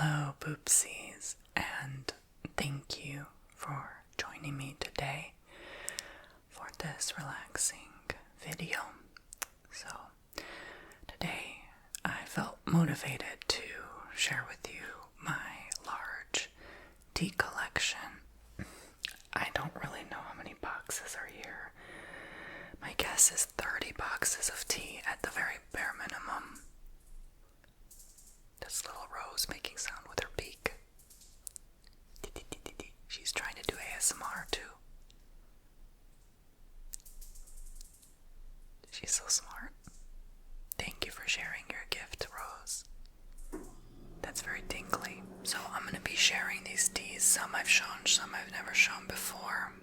Hello, Boopsies, and thank you for joining me today for this relaxing video. So, today I felt motivated to share with you my large tea collection. I don't really know how many boxes are here. My guess is 30 boxes of tea at the very bare minimum. This little rose making sound with her beak. She's trying to do ASMR too. She's so smart. Thank you for sharing your gift, Rose. That's very tingly. So I'm going to be sharing these teas. Some I've shown, some I've never shown before.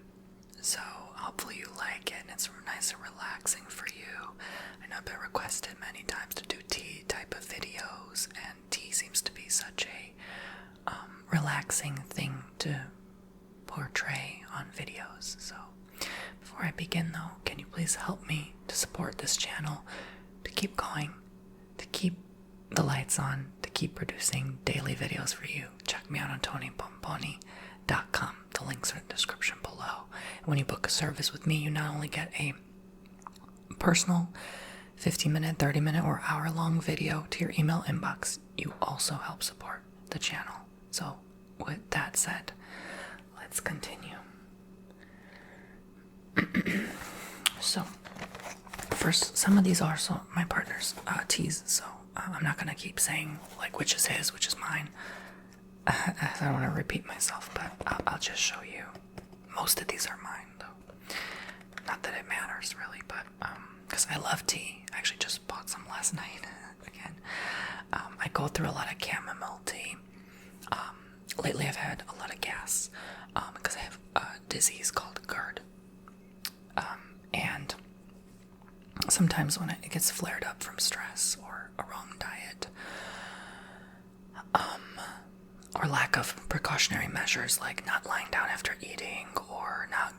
So hopefully you like it and it's nice and relaxing for you. I know I've been requested many times to do tea type of videos, and tea seems to be such a relaxing thing to portray on videos. So before I begin though, can you please help me to support this channel, to keep going, to keep the lights on, to keep producing daily videos for you? Check me out on Bomboni.com. The links are in the description below. And when you book a service with me, you not only get a personal 15-minute, 30-minute, or hour-long video to your email inbox, you also help support the channel. So with that said, let's continue. So first, some of these are my partner's teas, so I'm not going to keep saying like which is his, which is mine. I don't want to repeat myself, but I'll just show you. Most of these are mine, though. Not that it matters, really, but because I love tea. I actually just bought some last night, again. I go through a lot of chamomile tea. Lately I've had a lot of gas, because I have a disease called GERD. And sometimes when it gets flared up from stress or a wrong diet, or lack of precautionary measures like not lying down after eating or not,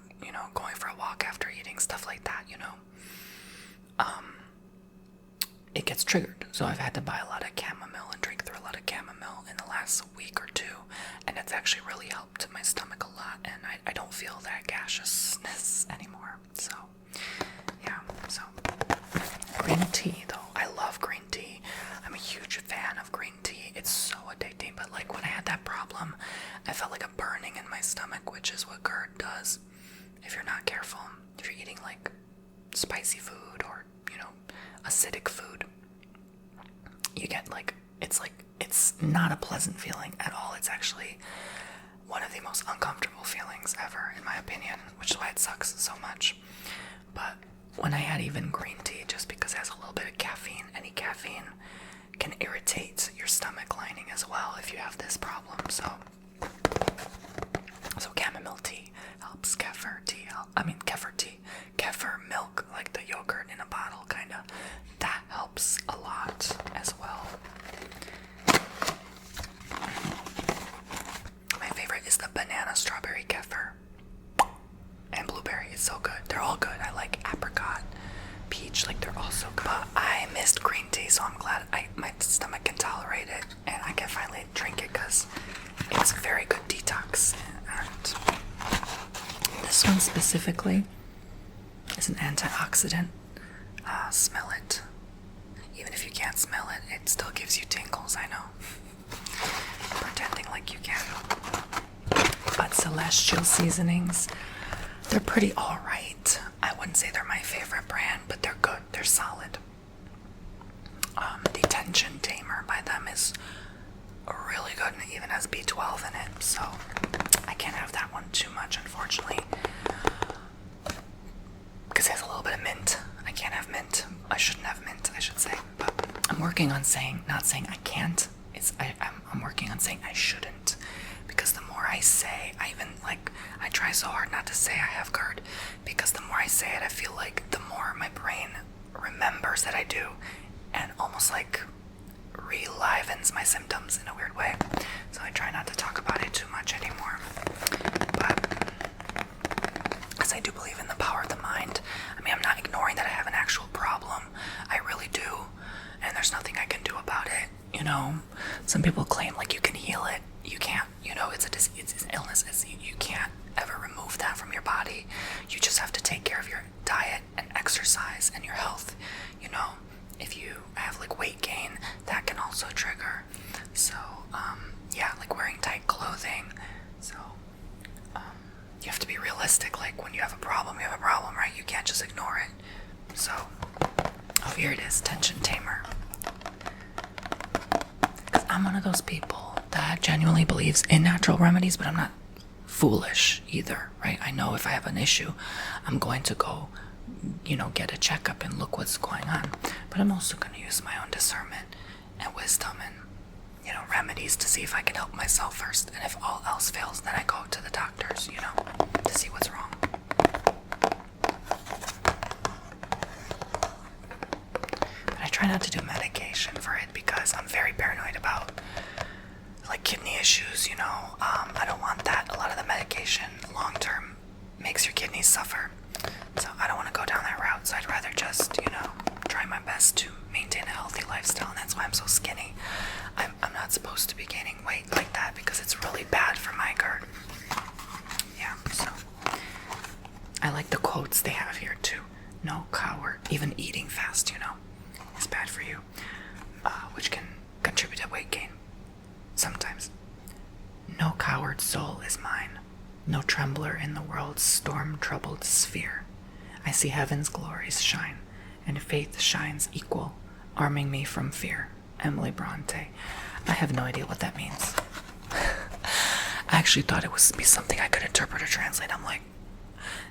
going for a walk after eating, stuff like that, it gets triggered. So I've had to buy a lot of chamomile and drink through a lot of chamomile in the last week or two, and it's actually really helped my stomach a lot, and I don't feel that gaseousness anymore. So, yeah, so green tea, though. I love green tea. I'm a huge fan of green tea. It's so addicting, but like when I had that problem, I felt like a burning in my stomach, which is what GERD does. If you're not careful, if you're eating like spicy food or, acidic food, you get it's not a pleasant feeling at all. It's actually one of the most uncomfortable feelings ever, in my opinion, which is why it sucks so much. But when I had even green tea, just because it has a little bit of caffeine, any caffeine can irritate your stomach lining as well if you have this problem. So chamomile tea helps. Kefir milk, like the yogurt in a bottle, kind of, that helps a lot as well. My favorite is the banana strawberry kefir and blueberry. It's so good. They're all good. I like apricot, peach, like they're all so good. But I missed green tea, so I'm glad my stomach can tolerate it and I can finally drink it because it's a very good detox. And this one specifically is an antioxidant. Smell it. Even if you can't smell it, it still gives you tingles, I know. Pretending like you can. But Celestial Seasonings, they're pretty alright. I wouldn't say they're my favorite brand, but they're good. They're solid. The Tension Tamer by them is really good, and it even has B12 in it, so I can't have that one too much, unfortunately, because it has a little bit of mint. I can't have mint. I shouldn't have mint, I should say. But I'm working on not saying I can't. I'm working on saying I shouldn't, because the more I say, I try so hard not to say I have GERD, because the more I say it, I feel like the more my brain remembers that I do, and almost like relivens my symptoms in a weird way. So I try not to talk about it too much anymore. But as I do believe in the power of the mind, I'm not ignoring that I have an actual problem. I really do. And there's nothing I can do about it, some people claim like you can heal it. You can't, you know, it's an illness. You can't ever remove that from your body. You just have to take care of your diet and exercise and your health. You know, if you have like weight gain, that can also trigger. So, yeah, like wearing tight clothing. So, you have to be realistic. Like when you have a problem, you have a problem, right? You can't just ignore it. So, oh, here it is, tension tamer. Because I'm one of those people that genuinely believes in natural remedies, but I'm not foolish either, right? I know if I have an issue, I'm going to go, you know, get a checkup and look what's going on. But I'm also going to use my own discernment and wisdom and, you know, remedies to see if I can help myself first. And if all else fails, then I go to the doctors, you know, to see what's wrong. But I try not to do medication for it because I'm very paranoid about like kidney issues, you know. I don't want that. A lot of the medication long term makes your kidneys suffer. So I don't want to go down that route. So I'd rather just, you know, try my best to maintain a healthy lifestyle. And that's why I'm so skinny. I'm not supposed to be gaining weight like that because it's really bad for my GERD. Yeah, so I like the quotes they have here too. No coward, even eating fast, you know, is bad for you, which can contribute to weight gain sometimes. No coward soul is mine, no trembler in the world's storm-troubled sphere. I see heaven's glories shine, and faith shines equal, arming me from fear. Emily Bronte. I have no idea what that means. I actually thought it would be something I could interpret or translate. I'm like,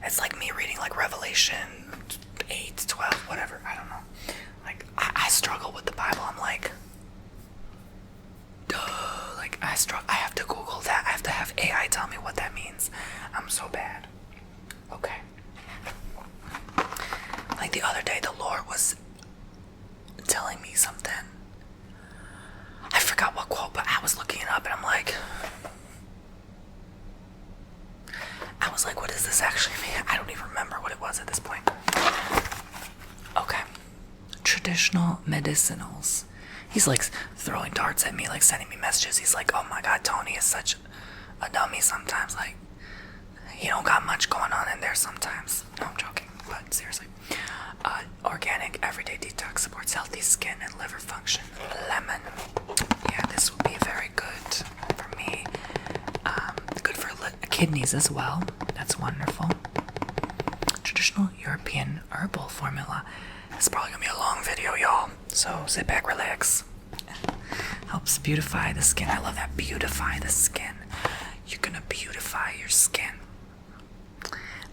it's like me reading like Revelation 8, 12, whatever. I don't know. Like, I struggle with the Bible. I'm like, duh. Like, I have to Google that. I have to have AI tell me what that means. I'm so bad. Okay. Like the other day, the Lord was telling me something. I forgot what quote, but I was looking it up and I was like, what does this actually mean? I don't even remember what it was at this point. Okay. Traditional medicinals. He's like throwing darts at me, like sending me messages. He's like, oh my God, Tony is such a dummy sometimes. Like, he don't got much going on in there sometimes. No, I'm joking, but seriously. Organic everyday detox supports healthy skin and liver function. Lemon. Yeah, this would be very good for me. Good for kidneys as well. That's wonderful. Traditional European herbal formula. It's probably gonna be a long video, y'all. So sit back, relax. Helps beautify the skin. I love that. Beautify the skin. You're gonna beautify your skin.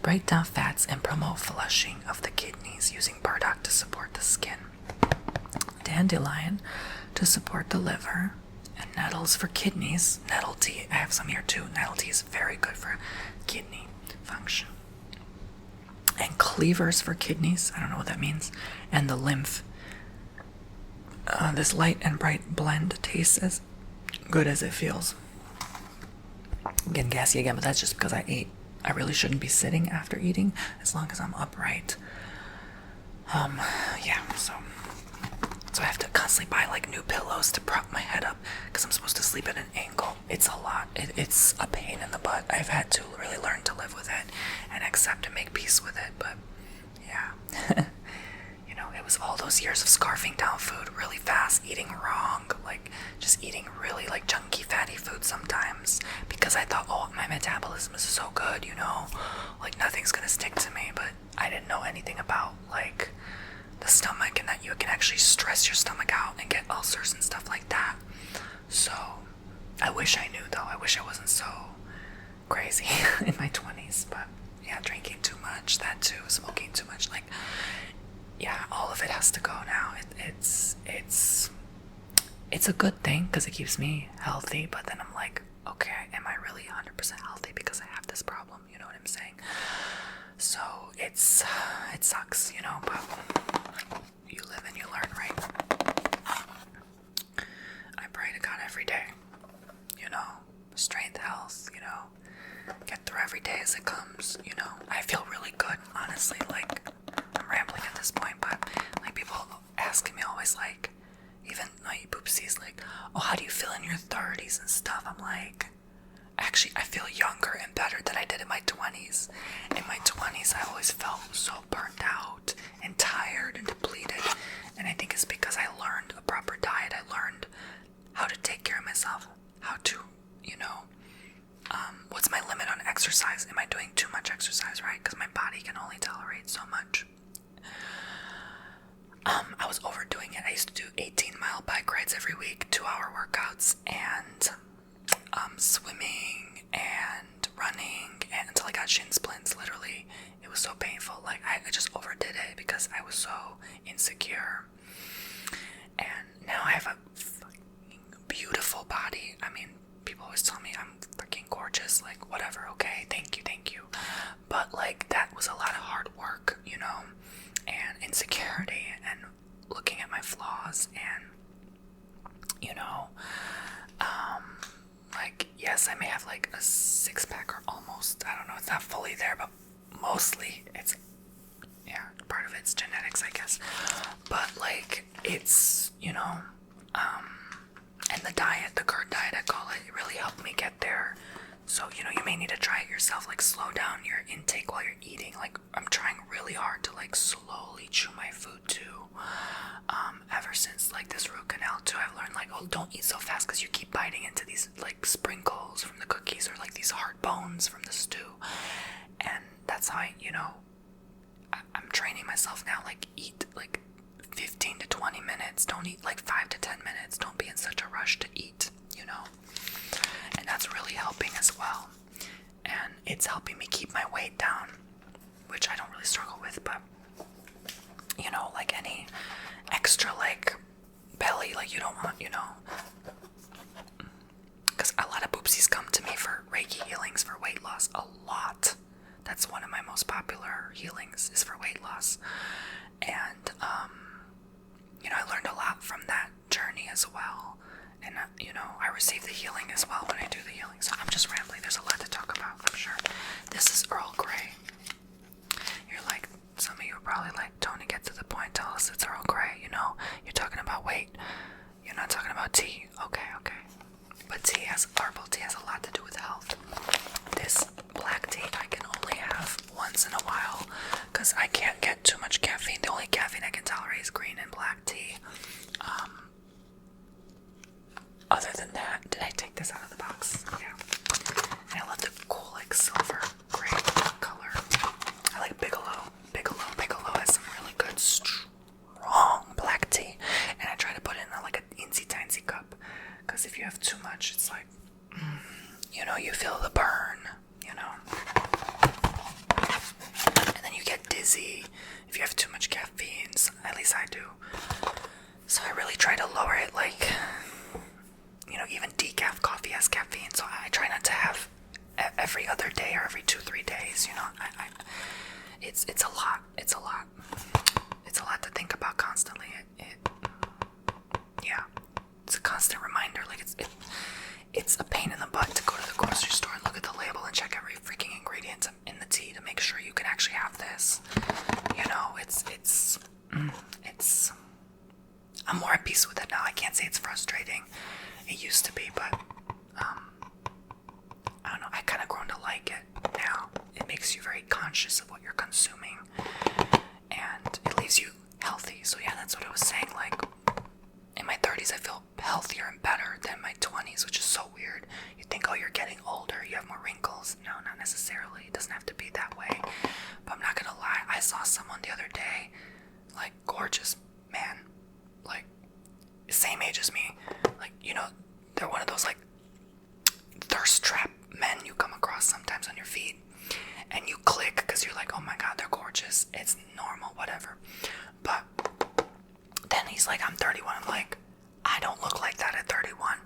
Break down fats and promote flushing of the kidneys using burdock to support the skin. Dandelion to support the liver. And nettles for kidneys. Nettle tea. I have some here too. Nettle tea is very good for kidney function. And cleavers for kidneys. I don't know what that means. And the lymph. This light and bright blend tastes as good as it feels. I'm getting gassy again, but that's just because I ate. I really shouldn't be sitting after eating as long as I'm upright. Yeah, so I have to constantly buy like new pillows to prop my head up because I'm supposed to sleep at an angle. It's a lot. It's a pain in the butt. I've had to really learn to live with it and accept and make peace with it, but yeah. You know, it was all those years of scarfing down food really fast, eating wrong, like just eating really like junky fatty food sometimes because I thought, oh, my metabolism is so good, you know, like nothing's gonna stick to me, but I didn't know anything about like the stomach and that you can actually stress your stomach out and get ulcers and stuff like that. So I wish I knew though. I wish I wasn't so crazy in my 20s, but yeah, drinking too much, that too, smoking too much, like yeah, all of it has to go now. It's a good thing because it keeps me healthy, but then I'm like, okay, am I really 100% healthy because I have this problem? You know what I'm saying? So it sucks, you know, but you live and you learn, right? I pray to God every day, you know, strength, health, you know, get through every day as it comes, you know. I feel really good, honestly, like, I'm rambling at this point, but, like, people asking me always, like, even my poopsies, like, oh, how do you feel in your 30s and stuff? I'm like, actually, I feel younger and better than I did in my 20s. In my 20s, I always felt so burnt out and tired and depleted. And I think it's because I learned a proper diet. I learned how to take care of myself, how to, what's my limit on exercise? Am I doing too much exercise, right? Because my body can only tolerate so much. I was overdoing it. I used to do 18-mile bike rides every week, 2-hour workouts, and swimming and running, and until I got shin splints, literally. It was so painful. Like, I just overdid it because I was so insecure. And now I have a fucking beautiful body. I mean, people always tell me I'm freaking gorgeous. Like, whatever, okay, thank you. But, like, that was a lot of hard work, and insecurity and looking at my flaws and, like, yes, I may have, like, a six-pack or almost. I don't know, it's not fully there, but mostly it's, part of it's genetics, I guess. But, like, it's, and the diet, the curd diet, I call it really helped me get there. So, you may need to try it yourself, like, slow down your intake while you're eating. Like, I'm trying really hard to, like, slowly chew my food, too. Ever since, like, this root canal, too, I've learned, like, oh, don't eat so fast because you keep biting into these, like, sprinkles from the cookies or, like, these hard bones from the stew. And that's how I'm training myself now, like, eat, like, 15 to 20 minutes. Don't eat, like, 5 to 10 minutes. Don't be in such a rush to eat, And that's really helping as well. And it's helping me keep my weight down, which I don't really struggle with, but, like any extra, like, belly, like, you don't want, because a lot of boopsies come to me for Reiki healings for weight loss, a lot. That's one of my most popular healings, is for weight loss. And, I learned a lot from that journey as well. And, I receive the healing as well when I do the healing. So I'm just rambling. There's a lot to talk about, I'm sure. This is Earl Grey. You're like, some of you are probably like, Tony, get to the point. Tell us it's Earl Grey. You're talking about weight. You're not talking about tea. Okay. But herbal tea has a lot to do with health. This black tea I can only have once in a while because I can't get too much caffeine. The only caffeine I can tolerate is green and black tea. Other than that, did I take this out of the box? Yeah. And I love the cool, like, silver gray color. I like Bigelow. Bigelow has some really good, strong black tea. And I try to put it in, like, an insy-tiny cup. Because if you have too much, it's like, you feel the burn, And then you get dizzy if you have too much caffeine. So, at least I do. So I really try to lower it, like, even decaf coffee has caffeine, so I try not to have every other day or every 2-3 days, it's a lot. It's a lot to think about constantly. It's a constant reminder. Like, it's a pain in the butt to go to the grocery store and look at the label and check every freaking ingredient in the tea to make sure you can actually have this. It's I'm more at peace with it now. I can't say it's frustrating. It used to be, but I don't know. I kind of grown to like it now. It makes you very conscious of what you're consuming, and it leaves you healthy. So yeah, that's what I was saying. Like, in my 30s, I feel healthier and better than my 20s, which is so weird. You think, oh, you're getting older, you have more wrinkles. No, not necessarily. It doesn't have to be that way. But I'm not gonna lie. I saw someone the other day, like, gorgeous man, like, same age as me, like, they're one of those, like, thirst trap men you come across sometimes on your feed, and you click because you're like, oh my god, they're gorgeous, it's normal, whatever. But then he's like, I'm 31. I'm like, I don't look like that at 31.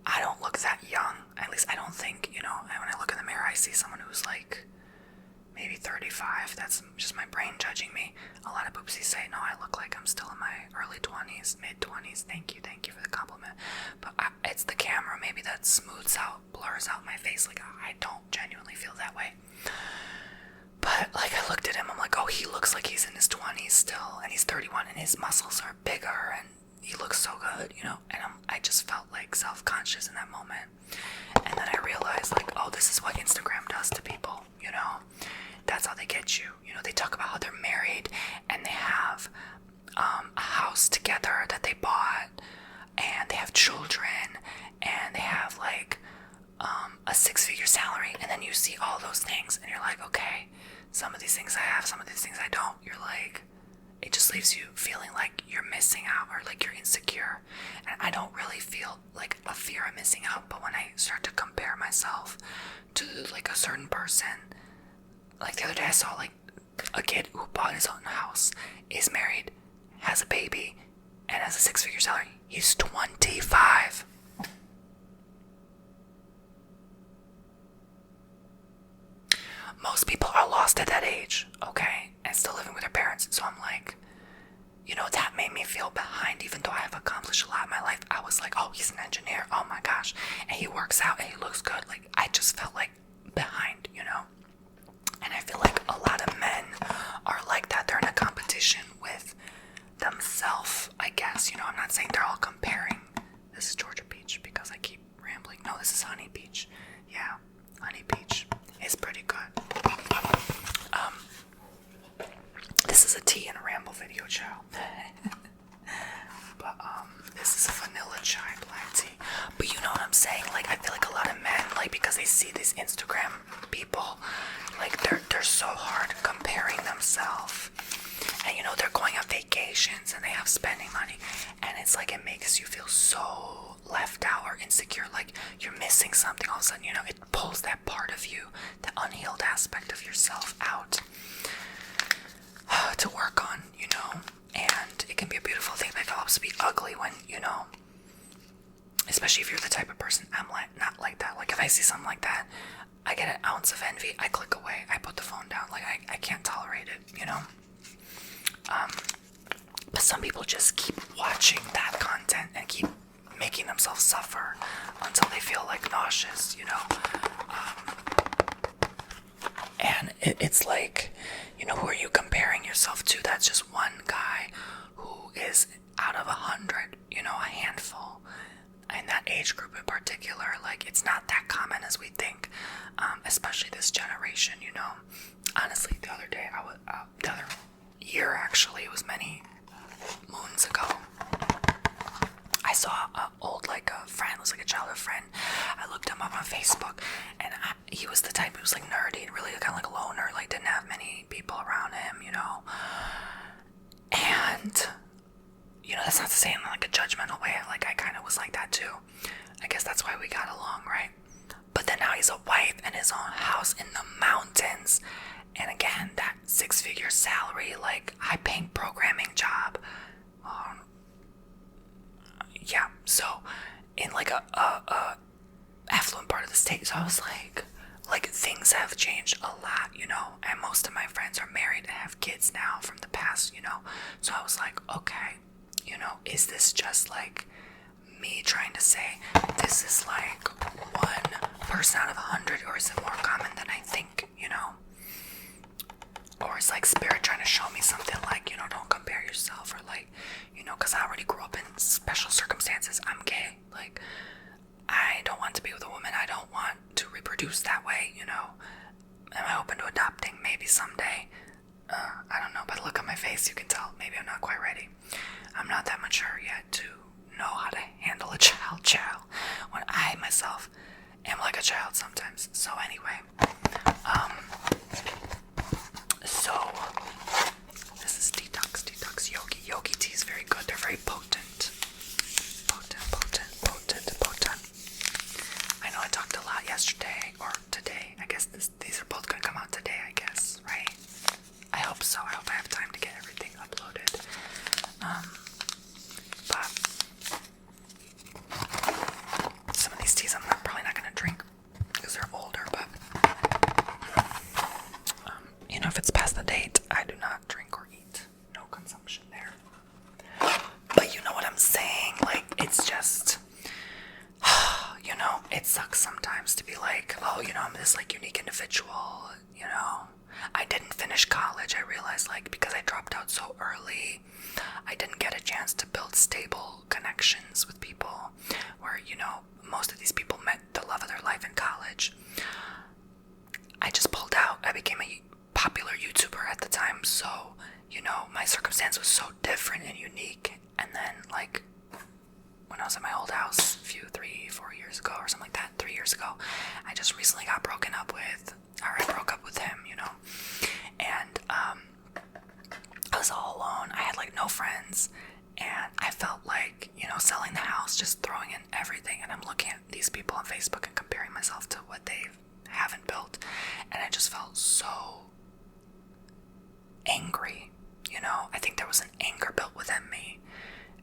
I don't look that young. At least I don't think, when I look in the mirror, I see someone who's like maybe 35. That's just my brain judging me. A lot of boopsies say, no, I look like I'm still in my early 20s, mid 20s. Thank you for the compliment. But it's the camera, maybe that smooths out, blurs out my face. Like, I don't genuinely feel that way. But, like, I looked at him, I'm like, oh, he looks like he's in his 20s still, and he's 31, and his muscles are bigger, and he looks so good, you know, and I just felt like self-conscious in that moment. And then I realized, like, oh, this is what Instagram does to people, you know. That's how they get you. You know, they talk about how they're married and they have a house together that they bought, and they have children, and they have like a 6-figure salary, and then you see all those things and you're like, okay, some of these things I have, some of these things I don't. You're like, it just leaves you feeling like you're missing out or like you're insecure. And I don't really feel like a fear of missing out, but when I start to compare myself to like a certain person, like the other day I saw like a kid who bought his own house, is married, has a baby, and has a 6-figure salary. He's 25. Most people are lost at that age, okay, and still living with their parents. So I'm like, you know, that made me feel behind, even though I have accomplished a lot in my life. I was like, oh, he's an engineer, oh my gosh, and he works out and he looks good. Like, I just felt like behind, you know. And I feel like a lot of men are like that. They're in a competition with themselves, I guess. You know, I'm not saying they're all comparing. This is Georgia Peach because I keep rambling. No, this is Honey Peach. Yeah, Honey Peach is pretty good. This is a tea and a ramble video, child. But this is a vanilla chai black tea. But you know what I'm saying? Like, I feel like a lot of men, like, because they see these Instagram people, like they're so hard comparing themselves. And you know, they're going on vacations and they have spending money, and it's like it makes you feel so left out or insecure, like you're missing something. All of a sudden, you know, it pulls that part of you, the unhealed aspect of yourself out to work on, you know. And it can be a beautiful thing, but it can also be ugly when, you know, especially if you're the type of person, I'm like not like that. Like if I see something like that, I get an ounce of envy, I click away, I put the phone down. Like I can't tolerate it, you know. But some people just keep watching that content and keep making themselves suffer until they feel like nauseous, you know. And it's like, you know, who are you comparing yourself to? That's just one guy who is out of 100, you know, a handful. In that age group in particular, like, it's not that common as we think, especially this generation, you know. Honestly, the other day, the other year actually, it was many moons ago, I saw a old, like, a friend, it was like a childhood friend. I looked him up on Facebook, and he was the type who was like nerdy, really kind of like a loner, like didn't have many people around him, you know. And you know, that's not to say in like a judgmental way, like I kind of was like that too. I guess that's why we got along, right? But then now he's a wife and his own house in the mountains, and again, that 6-figure salary, like high-paying programming job. Yeah, so in like a affluent part of the state. So I was like things have changed a lot, you know, and most of my friends are married and have kids now from the past, you know. So I was like, okay, you know, is this just like me trying to say this is like 1% out of 100, or is it more common than I think, you know? Or it's like spirit trying to show me something like, you know, don't compare yourself, or like, you know, because I already grew up in special circumstances. I'm gay. Like, I don't want to be with a woman. I don't want to reproduce that way, you know. Am I open to adopting? Maybe someday. I don't know. By the look on my face, you can tell maybe I'm not quite ready. I'm not that mature yet to know how to handle a child when I myself am like a child sometimes. So anyway, so this is detox yogi tea is very good. They're very potent. I know I talked a lot yesterday or today. I guess these are both gonna come out today, I guess, right? I hope so. I hope I have time to get everything uploaded. But some of these teas I'm probably not gonna drink because they're older, but you know, if it's past the date, I do not drink or eat. No consumption there. But you know what I'm saying? Like, it's just, you know, it sucks sometimes to be like, oh, you know, I'm this like unique individual, you know, I didn't finish college. I realized, like, because I dropped out so early, I didn't get a chance to build stable connections with people where, you know, most of these people met the love of their life in college. I just pulled out. I became a popular YouTuber at the time, so, you know, my circumstance was so different and unique. And then, like, when I was at my old house 3-4 years ago or something like that, 3 years ago, I just recently got broken up with, or I broke up with him, you know, and I was all alone. I had like no friends, and I felt like, you know, selling the house, just throwing in everything, and I'm looking at these people on Facebook and comparing myself to what they haven't built, and I just felt so angry, you know. I think there was an anger built within me.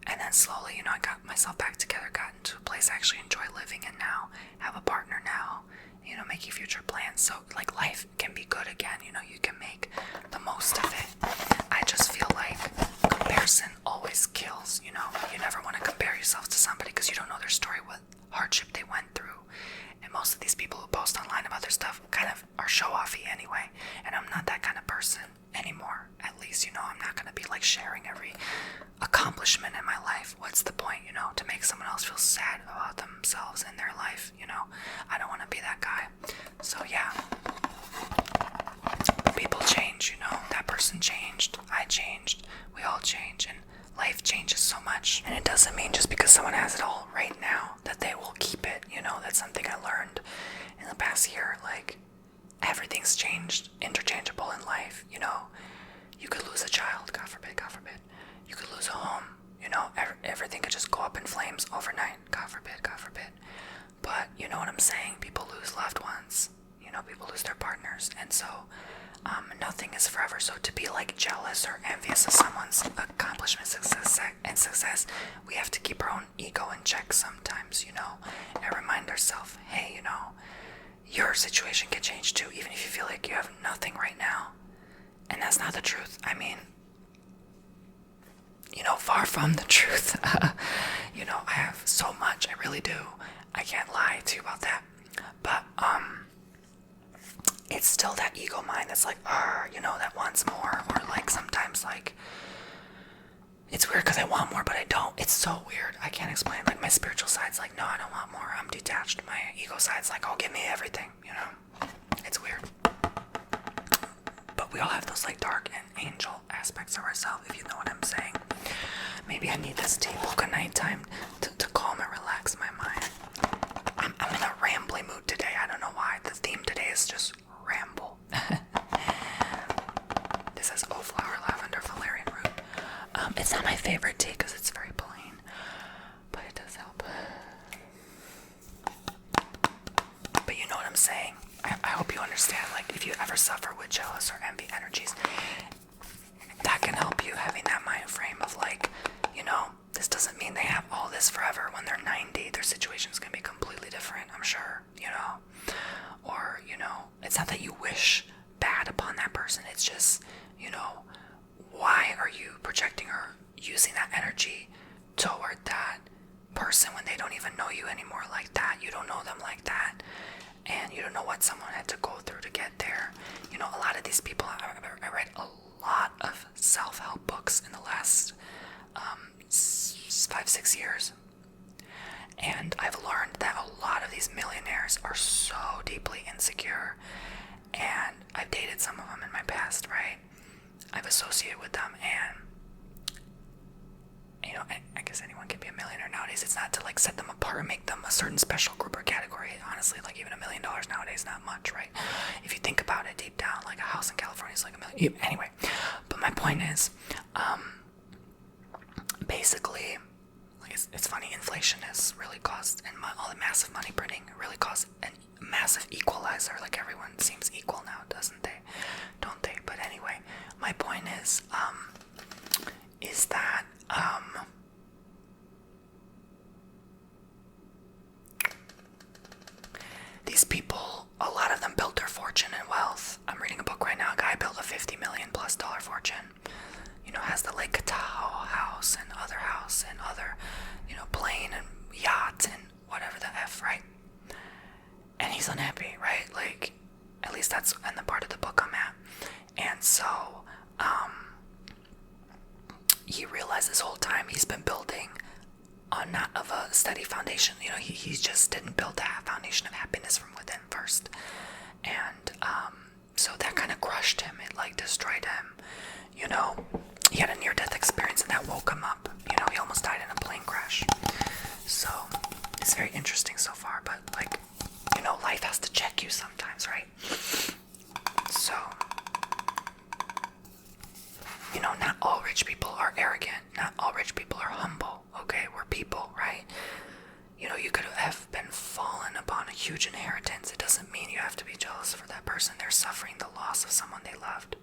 And then slowly, you know, I got myself back together, got into a place I actually enjoy living in now, have a partner now, you know, making future plans. So, like, life can be good again, you know, you can make the most of it. I just feel like comparison always kills, you know. You never want to compare yourself to somebody because you don't know their story, what hardship they went through. And most of these people who post online about their stuff kind of are show-offy anyway. And I'm not that kind of person anymore. At least, you know, I'm not going to be like sharing every accomplishment in my life. What's the point, you know, to make someone else feel sad about themselves and their life, you know? I don't want to be that guy. So yeah, people change, you know. That person changed, I changed, we all change, and life changes so much. And it doesn't mean just because someone has it all right now that they will keep it, you know. That's something I learned in the past year. Like, everything's changed, interchangeable in life, you know. You could lose a child, God forbid, God forbid. You could lose a home, you know. Everything could just go up in flames overnight, God forbid, God forbid. But you know what I'm saying? People lose loved ones, you know, people lose their partners, and so nothing is forever. So to be like jealous or envious of someone's accomplishments and success, we have to keep our own ego in check sometimes, you know, and remind ourselves, hey, you know, your situation can change too, even if you feel like you have nothing right now. And that's not the truth. I mean, you know, far from the truth. You know, I have so much, I really do. I can't lie to you about that. But it's still that ego mind that's like, you know, that wants more. Or like sometimes, like, it's weird because I want more, but I don't. It's so weird. I can't explain. Like, my spiritual side's like, no, I don't want more. I'm detached. My ego side's like, oh, give me everything, you know. It's weird. But we all have those, like, dark and angel aspects of ourselves, if you know what I'm saying. Maybe I need this deep book at nighttime to calm and relax my mind. I'm in a rambly mood today. I don't know why. The theme today is just ramble. This is Oh Flower, Lavender, Valerian Root. It's not my favorite tea because it's very plain, but it does help. But you know what I'm saying. I hope you understand. Like, if you ever suffer with jealous or envy energies, that can help you, having that mind frame of like, you know, this doesn't mean they have all this forever. When they're 90, their situation's gonna be completely different, I'm sure, you know. Or, you know, it's not that you wish bad upon that person. It's just, you know, why are you projecting or using that energy toward that person when they don't even know you anymore like that? You don't know them like that. And you don't know what someone had to go through to get there. You know, a lot of these people, I read a lot of self-help books in the last 5-6 years. And I've learned that a lot of these millionaires are so deeply insecure. And I've dated some of them in my past, right? I've associated with them, and you know, I guess anyone can be a millionaire nowadays. It's not to like set them apart and make them a certain special group or category. Honestly, like even $1 million nowadays, not much, right? If you think about it deep down, like a house in California is like $1 million. Anyway, but my point is, basically, like it's funny. Inflation has really caused, and all the massive money printing really caused a massive equalizer. Like everyone seems equal now, doesn't they? Don't they? But anyway, my point is that these people, a lot of them built their fortune and wealth. I'm reading a book right now. A guy built a $50 million+ fortune. You know, has the Lake Tahoe house and other, you know, plane and yacht and whatever the F, right? And he's unhappy, right? Like, at least that's in the part of the book I'm at. he just didn't build that foundation of happiness from within first. And so that kind of crushed him. It like destroyed him. He had a near-death experience and that woke him up. He almost died in a plane crash. So it's very interesting so far, but like, life has to check you sometimes, right? So, not all rich people are arrogant. Not all rich people are humble. Okay, we're people, right? You could have been fallen upon a huge inheritance. It doesn't mean you have to be jealous for that person. They're suffering the loss of someone they loved,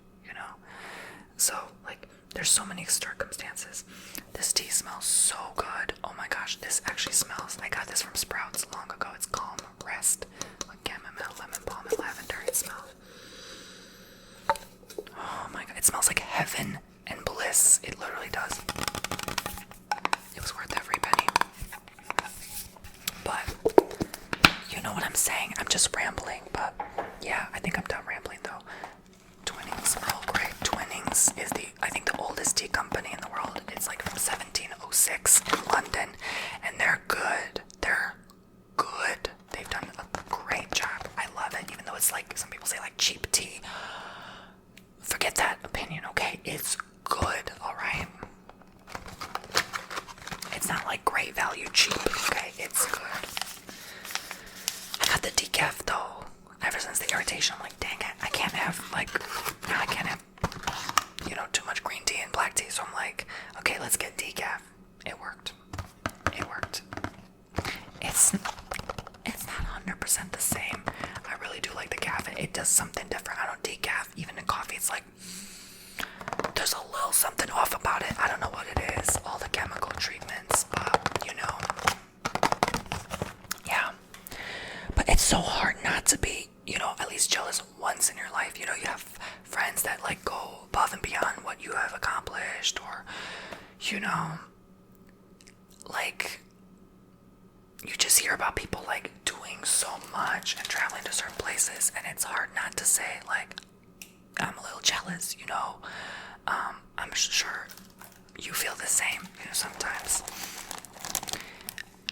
So, like, there's so many circumstances. This tea smells so good. Oh my gosh, this actually smells. I got this from Sprouts long ago. It's Calm Rest. Like chamomile, lemon balm, and lavender. It smells. Oh my god, it smells like heaven and bliss. It literally does. It was worth every penny. But you know what I'm saying? I'm just rambling, but yeah, I think I'm done rambling though. Twinings, Earl Grey. Twinings is I think the oldest tea company in the world. It's like from 1706 in London, and they're good. They're good. They've done a great job. I love it, even though it's like, some people say like cheap tea. Forget that opinion, okay? It's good, alright? It's not like great value cheap, okay? It's good. I got the decaf though. Ever since the irritation, I'm like, dang it, I can't have too much green tea and black tea. So I'm like, okay, let's get decaf. It worked. It's not 100% the same. I really do like the caffeine. It does something different. I don't decaf. Even in coffee, it's like, there's a little something off about it. I don't know what it is. All the chemical treatments, but yeah. But it's so hard not to be, at least jealous once in your life. You have friends that like go above and beyond what you have accomplished, or, like, you just hear about people like doing so much and traveling to certain places, and it's hard not to say like, I'm a little jealous, I'm sure you feel the same, sometimes.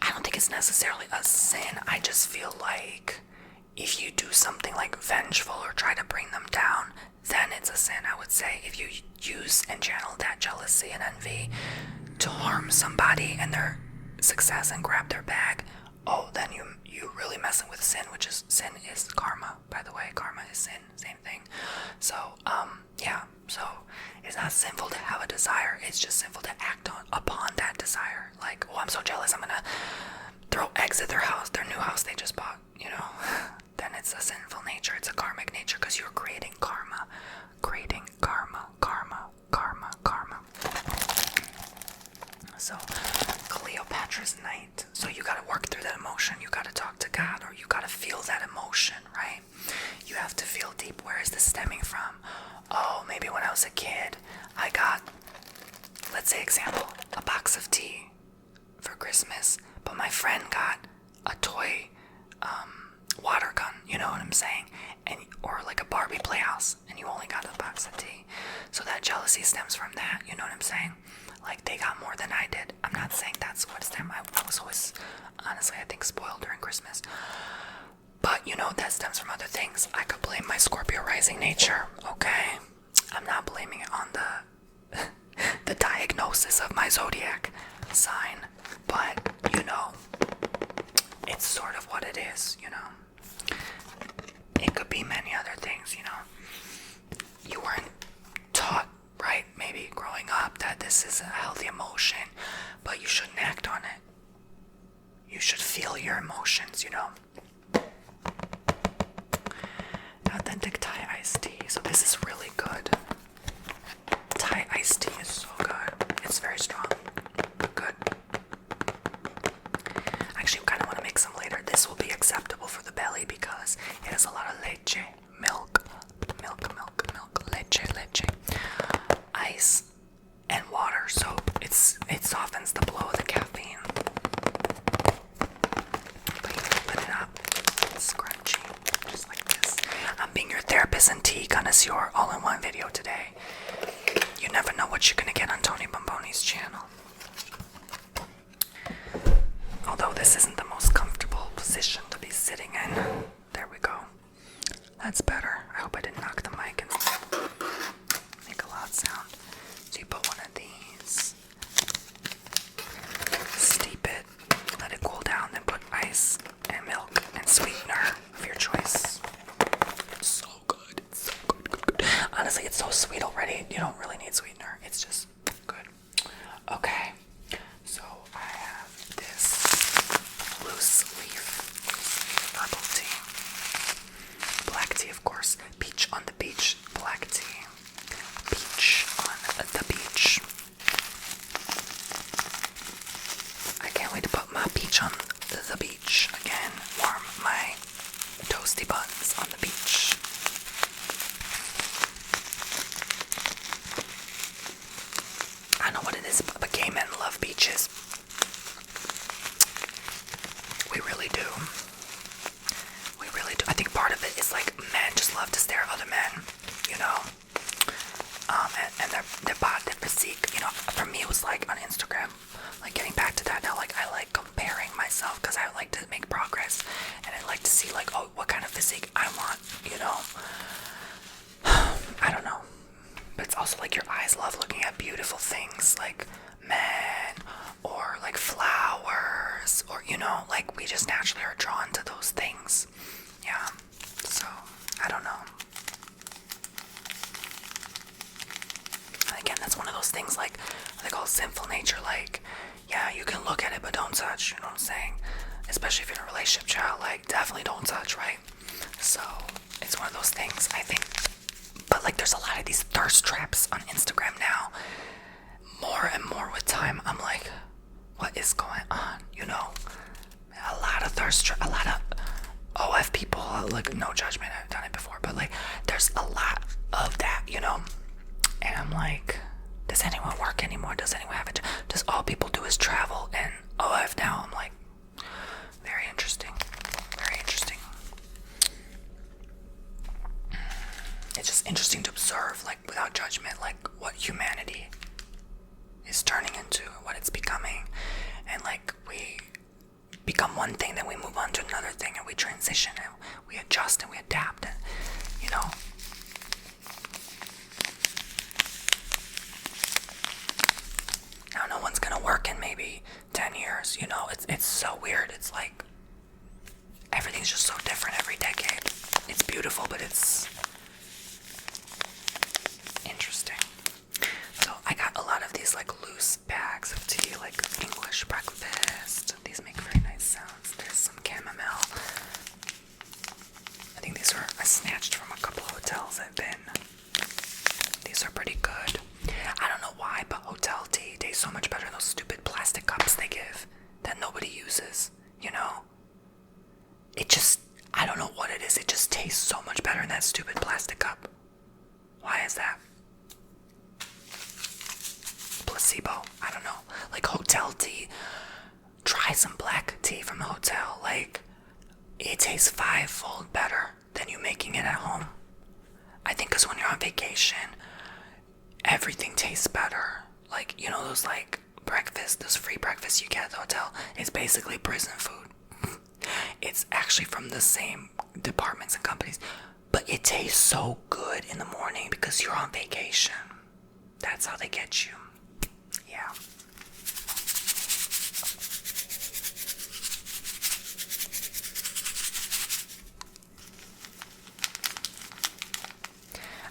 I don't think it's necessarily a sin. I just feel like if you do something like vengeful or try to bring them down, then it's a sin, I would say. If you use and channel that jealousy and envy to harm somebody and their success and grab their bag, then you really messing with sin, which is, sin is karma, by the way. Karma is sin, same thing. So, yeah, so it's not sinful to have a desire, it's just sinful to act upon that desire. Like, I'm so jealous, I'm gonna throw eggs at their new house they just bought, then it's a sinful nature, it's a karmic nature, because you're creating karma. So, Cleopatra's Night. So you gotta work through that emotion, you gotta talk to God, or you gotta feel that emotion, right? You have to feel deep. Where is this stemming from? Oh, maybe when I was a kid, I got, let's say example, a box of tea for Christmas, but my friend got a toy water gun, you know what I'm saying? Or like a Barbie playhouse, and you only got a box of tea. So that jealousy stems from that, you know what I'm saying? Like, they got more than I did. I'm not saying that's what stemmed. I was always, honestly, I think, spoiled during Christmas. But, that stems from other things. I could blame my Scorpio rising nature, okay? I'm not blaming it on the diagnosis of my zodiac sign. But, it's sort of what it is, It could be many other things, You weren't taught, right, maybe growing up, that this is a healthy emotion, but you shouldn't act on it. You should feel your emotions, Authentic Thai iced tea. So this is really good. Thai iced tea is so good. It's very strong. Good. Actually, I kind of want to make some later. This will be acceptable for the belly because it has a lot of leche, milk, leche, ice, and water. So it softens the blow of the caffeine. But you can put it up. It's crunchy, just like this. I'm being your therapist and tea connoisseur all in one video today. You never know what you're gonna get on Tony Bomboni's channel. Although this isn't the most ice and milk and sweetener of your choice. It's so good. It's so good. Honestly, it's so sweet already. You don't really need sweetener. It's just good. Okay. So I have this loose leaf herbal tea. Black tea, of course. Peach on the beach. Black tea. Peach on the beach. I can't wait to put my peach on the beach again. Warm my toasty buns on the beach. I don't know what it is, but gay men love beaches. We really do. We really do. I think part of it is like men just love to stare at other men, you know? And their body, their physique, you know. For me, it was like on Instagram, like getting back to that now, like I like comparing myself because I like to make progress and I like to see like, oh, what kind of physique I want, you know. I don't know, but it's also like your eyes love looking at beautiful things like men or like flowers, or you know, like we just naturally are drawn to those things. Yeah, so I don't know. Again, that's one of those things like they call sinful nature. Like, yeah, you can look at it, but don't touch. You know what I'm saying? Especially if you're in a relationship, child. Like, definitely don't touch, right? So it's one of those things, I think. But like, there's a lot of these thirst traps on Instagram now. More and more with time, I'm like, what is going on? You know, a lot of a lot of OF people. Like, no judgment. I've done it before, but like, there's a lot of that, you know. And I'm like, does anyone work anymore? Does anyone have it? Does all people do is travel and OF now? I'm like, very interesting. Very interesting. It's just interesting to observe, like, without judgment, like, what humanity is turning into, what it's becoming. And, like, we become one thing, then we move on to another thing, and we transition, and we adjust, and we adapt, and, you know. Now, no one's gonna work in maybe 10 years, you know. It's so weird. It's like, everything's just so different every decade. It's beautiful, but it's interesting. So I got a lot of these like loose bags of tea, like English breakfast. These make very nice sounds. There's some chamomile. I think these are I snatched from a couple of hotels I've been. These are pretty good. I don't know why, but hotel tea tastes so much better than those stupid plastic cups they give that nobody uses, you know? It just, I don't know what it is. It just tastes so much better in that stupid plastic cup. Why is that? Placebo. I don't know. Like hotel tea. Try some black tea from the hotel. Like, it tastes 5-fold better than you making it at home. I think because when you're on vacation, everything tastes better. Like, you know, those like breakfast, those free breakfasts you get at the hotel, it's basically prison food. It's actually from the same departments and companies, but it tastes so good in the morning because you're on vacation. That's how they get you. Yeah.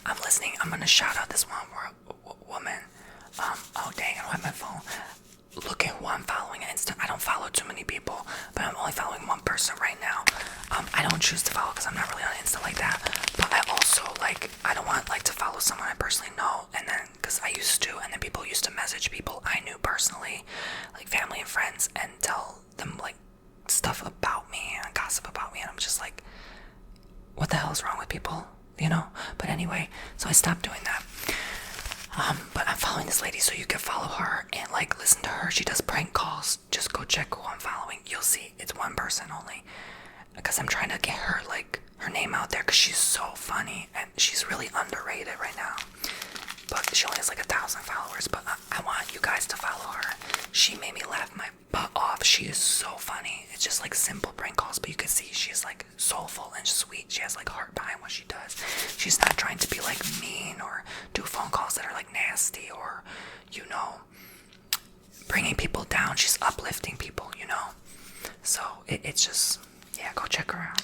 I'm listening. I'm gonna shout out this one woman. Oh dang, I don't have my phone. Look at who I'm following on Insta. I don't follow too many people, but I'm only following one person right now. I don't choose to follow because I'm not really on Insta like that. But I also I don't want to follow someone I personally know, and then because I used to, and then people used to message people I knew personally, like family and friends, and tell them like stuff about me and gossip about me, and I'm just like, what the hell is wrong with people? You know? But anyway, so I stopped doing that. But I'm following this lady, so you can follow her and listen to her. She does prank calls. Just go check who I'm following. You'll see it's one person only, because I'm trying to get her her name out there, because she's so funny and she's really underrated right now. But she only has 1,000 followers. But I want you guys to follow her. She made me laugh my butt off. She is so funny. It's just simple prank calls, but you can see she's soulful and sweet. She has heart behind what she does. She's not trying to be mean or do phone calls that are nasty or bringing people down. She's uplifting people, So it's just, yeah, go check her out.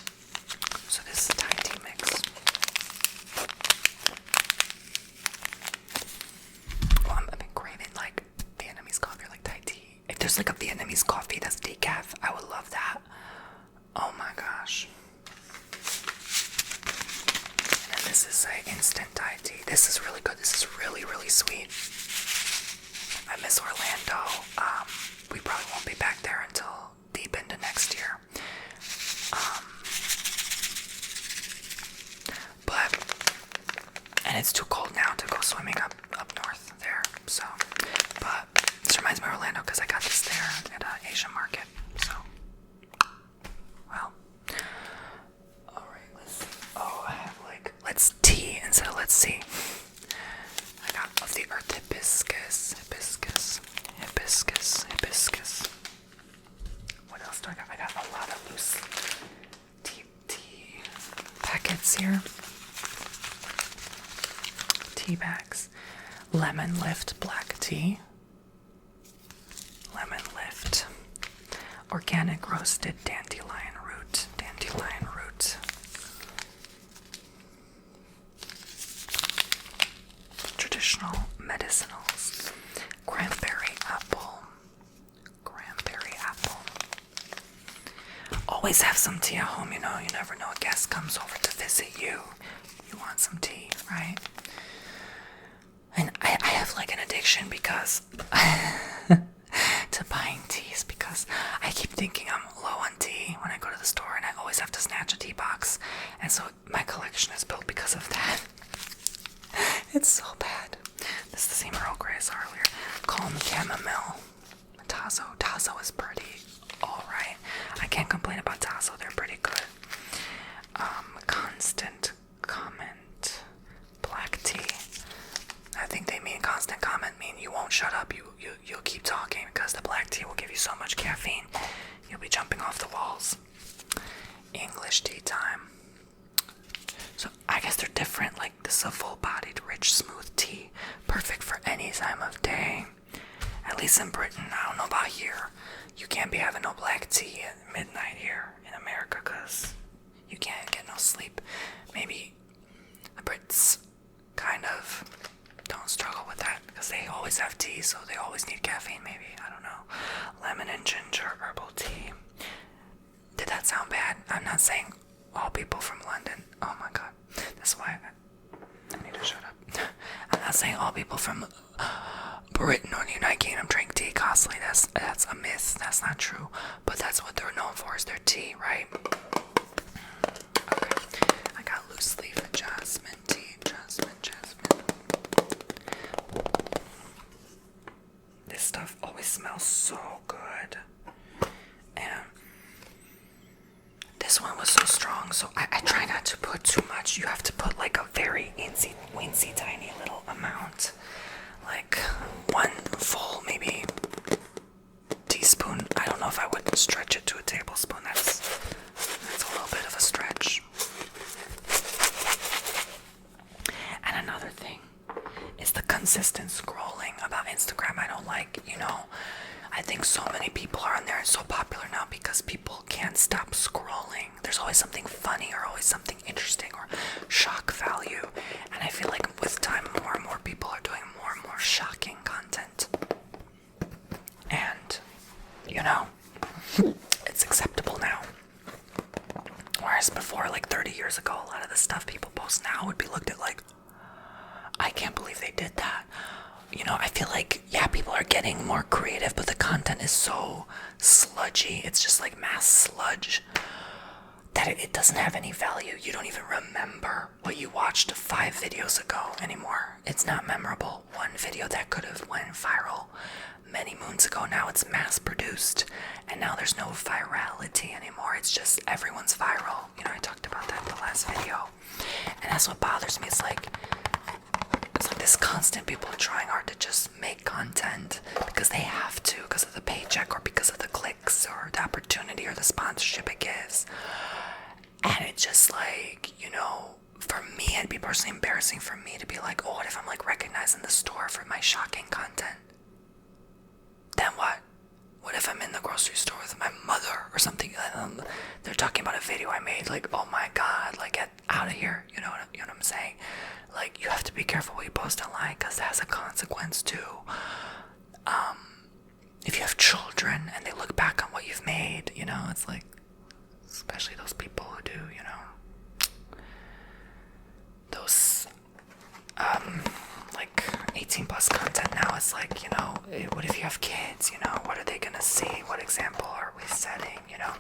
So this is Thai tea mix. Well, I've been craving like Vietnamese coffee or like Thai tea. If there's like a Vietnamese coffee that's decaf, I would love that. Oh my gosh. And this is an instant Thai tea. This is really good. This is really, really sweet. I miss Orlando. We probably won't be back there until deep into next year. And it's too cold now to go swimming up north there. So, but this reminds me of Orlando because I got this there at an Asian market. So, well, all right. I have like let's tea instead of let's see. I got of the earth hibiscus. What else do I got? I got a lot of loose tea packets here. Tea bags. Lemon Lift black tea. Lemon Lift. Organic roasted dandelion root. Traditional medicinals. Cranberry apple. Always have some tea at home, you know. You never know, a guest comes over to visit you. You want some tea, right? And I have like an addiction because to buying teas, because I keep thinking I'm low on tea when I go to the store, and I always have to snatch a tea box, and so my collection is built because of that. It's so bad. This is the same Earl Grey I saw earlier. Calm chamomile. Tazo is pretty alright. I can't complain about Tazo, they're pretty good. Constant comment. Black tea. I think they mean constant comment mean you won't shut up, you'll keep talking, because the black tea will give you so much caffeine you'll be jumping off the walls. English tea time. So I guess they're different. Like this is a full-bodied, rich, smooth tea, perfect for any time of day. At least in Britain. I don't know about here. You can't be having no black tea at midnight here in America because you can't get no sleep. Maybe the Brits kind of don't struggle with that because they always have tea, so they always need caffeine. Maybe, I don't know. Lemon and ginger herbal tea. Did that sound bad? I'm not saying all people from London. Oh my god, that's why I need to shut up. I'm not saying all people from Britain or the United Kingdom drink tea constantly. That's a myth. That's not true. But that's what they're known for, is their tea, right? Okay, I got loose leaf jasmine tea. Jasmine. This stuff always smells so good. And this one was so strong, so I try not to put too much. You have to put like a very weensy tiny little amount. Like one full, maybe, teaspoon. I don't know if I would stretch it to a tablespoon. That's a little bit of a stretch. And another thing is the consistent scrolling about Instagram. I don't like, I think so many people are on there. It's so popular now because people can't stop scrolling. There's always something funny or always something interesting or shock value. And I feel like with time, more and more people are doing more and more shocking content. And, it's acceptable now. Whereas before, like 30 years ago, a lot of the stuff people post now would be looked at like, I can't believe they did that. I feel like, yeah, people are getting more creative, but the content is so sludgy. It's just like mass sludge that it doesn't have any value. You don't even remember what you watched 5 videos ago anymore. It's not memorable. One video that could have went viral many moons ago, now it's mass produced, and now there's no virality anymore. It's just everyone's viral. I talked about that in the last video, and that's what bothers me. It's like this constant, people are trying hard to just make content because they have to, because of the paycheck or because of the clicks or the opportunity or the sponsorship it gives. And it's just like, for me, it'd be personally embarrassing for me to be like, oh, what if I'm like recognized in the store for my shocking content? Then what? What if I'm in the grocery store with my mother or something? I made, like, oh my god, like, get out of here, you know what I'm saying? Like, you have to be careful what you post online, because that has a consequence too. If you have children and they look back on what you've made, you know, it's like, especially those people who do, you know, those like 18 plus content now. It's like, you know, what if you have kids, you know, what are they gonna see? What example are we setting? You know,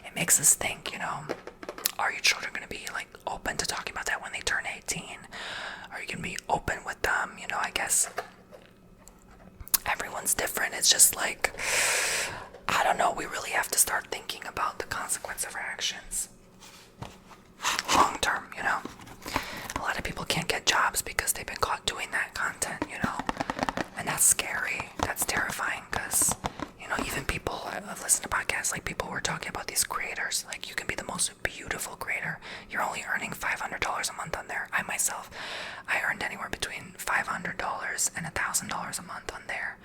it makes us think, you know, are your children gonna be like open to talking about that when they turn 18? Are you gonna be open with them? You know, I guess everyone's different. It's just like, I don't know, we really have to start thinking about the consequence of our actions long term, you know. A lot of people can't get jobs because they've been caught doing that content, you know, and that's scary. That's terrifying, because, you know, even people, I've listened to podcasts, like people who are talking about these creators, like, you can be the most beautiful creator, you're only earning $500 a month on there. I myself, I earned anywhere between $500 and $1,000 a month on there.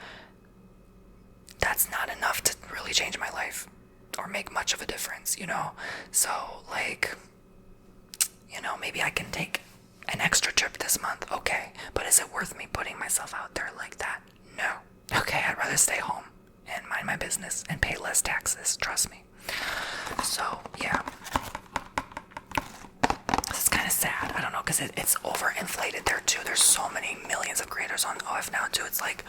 That's not enough to really change my life or make much of a difference, you know. So, like, you know, maybe I can take an extra trip this month, okay, but is it worth me putting myself out there like that? No. Okay, I'd rather stay home and mind my business and pay less taxes, trust me. So, yeah. This is kind of sad, I don't know, because it's overinflated there too. There's so many millions of creators on OF now too. It's like,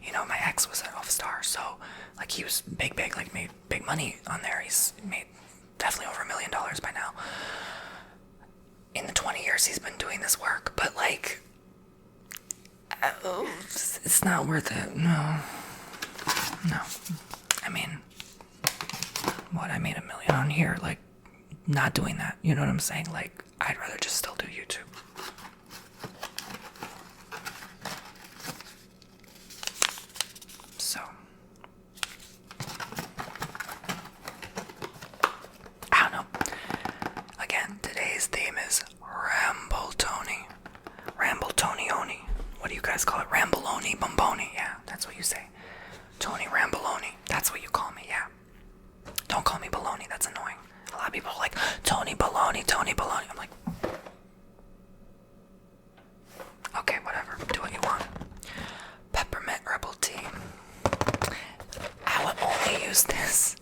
you know, my ex was an OF star, so, like, he was big, like, made big money on there. He's made definitely over $1 million by now. In the 20 years he's been doing this work, but, like, it's not worth it. No. I mean, what, I made $1 million on here, like, not doing that, you know what I'm saying? Like, I'd rather just still do YouTube. So, I don't know. Again, today's theme is Ramble Tony. Ramble Tony Oni. What do you guys call it? Ramboloni, Bomboni. Yeah, that's what you say. Tony Ramboloni. That's what you call me, yeah. Don't call me Baloney, that's annoying. A lot of people are like, Tony Baloney. I'm like, okay, whatever. Do what you want. Peppermint herbal tea. I would only use this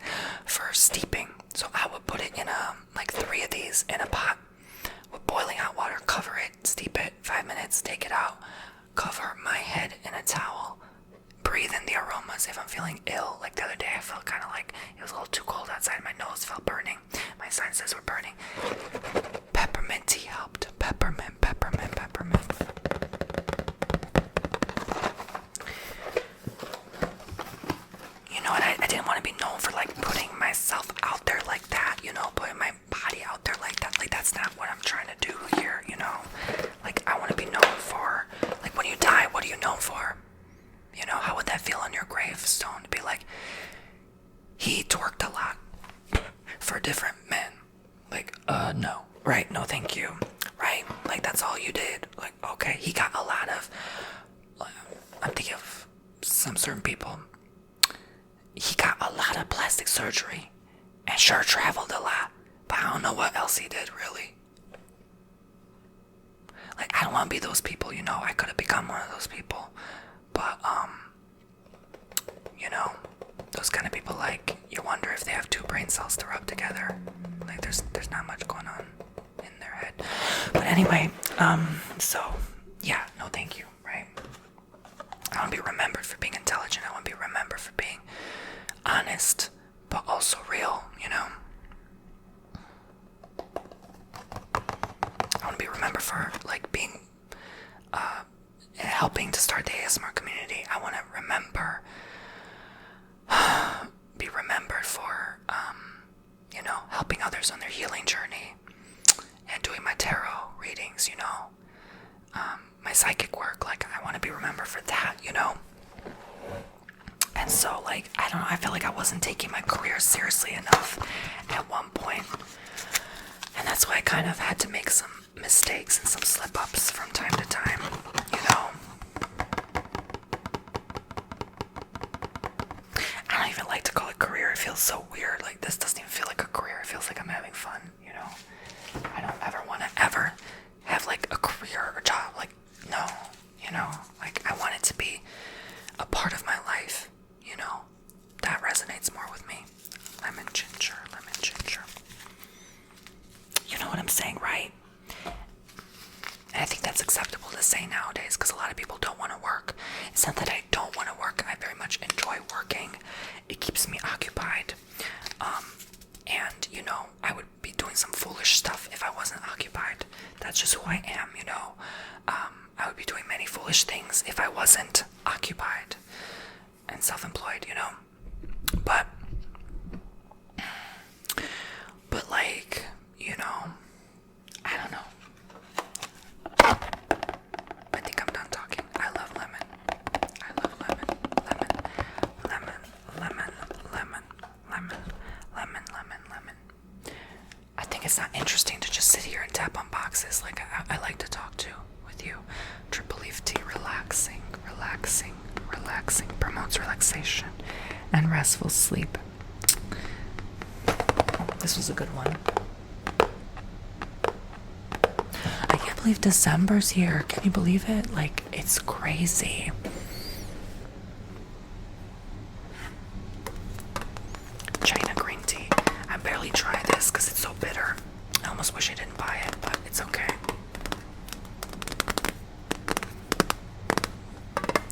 for steeping. So I would put it in like 3 of these in a pot with boiling hot water, cover it, steep it 5 minutes, take it out, cover my head in a towel, breathe in the aromas if I'm feeling ill. Like the other day I felt kind of like it was a little too cold outside, my nose felt burning, my sinuses were burning. Peppermint tea helped. Peppermint. You know, and I didn't want to be known for, like, putting myself out there like that, you know, putting my body out there like that. Like, that's not what I'm trying to do here, you know. Like, I want to be known for, like, when you die, what are you known for? You know, how would that feel on your gravestone to be like, he twerked a lot for different men? Like, no. Right, no thank you. Right? Like, that's all you did. Like, okay, he got a lot of, I'm thinking of some certain people. He got a lot of plastic surgery and sure traveled a lot, but I don't know what else he did, really. Like, I don't want to be those people, you know. I could have become one of those people, but, you know, those kind of people, like, you wonder if they have 2 brain cells to rub together. Like, there's not much going on in their head. But anyway, so, yeah, no thank you, right? I want to be remembered for being intelligent. I want to be remembered for being honest, but also real, you know? I want to be remembered for, like, being, helping to start the ASMR community. I want to be remembered for, you know, helping others on their healing journey and doing my tarot readings, you know, my psychic work. Like, I want to be remembered for that, you know? And so, like, I don't know, I feel like I wasn't taking my career seriously enough at one point. And that's why I kind of had to make some mistakes and some slip-ups from time to time, you know? I don't even like to call it career. It feels so weird. Like, this doesn't even feel like a career. It feels like I'm having fun, you know? It's not that I don't want to work. I very much enjoy working. It keeps me occupied. And, you know, I would be doing some foolish stuff if I wasn't occupied. That's just who I am, you know. I would be doing many foolish things if I wasn't occupied and self-employed, you know. But like, you know, I don't know. I think I'm done talking. I love lemon. I love lemon. I think it's not interesting to just sit here and tap on boxes. Like, I like to talk to with you. Triple leaf tea, relaxing, promotes relaxation and restful sleep. This was a good one. I can't believe December's here. Can you believe it? Like, it's crazy. China green tea. I barely try this because it's so bitter. I almost wish I didn't buy it, but it's okay.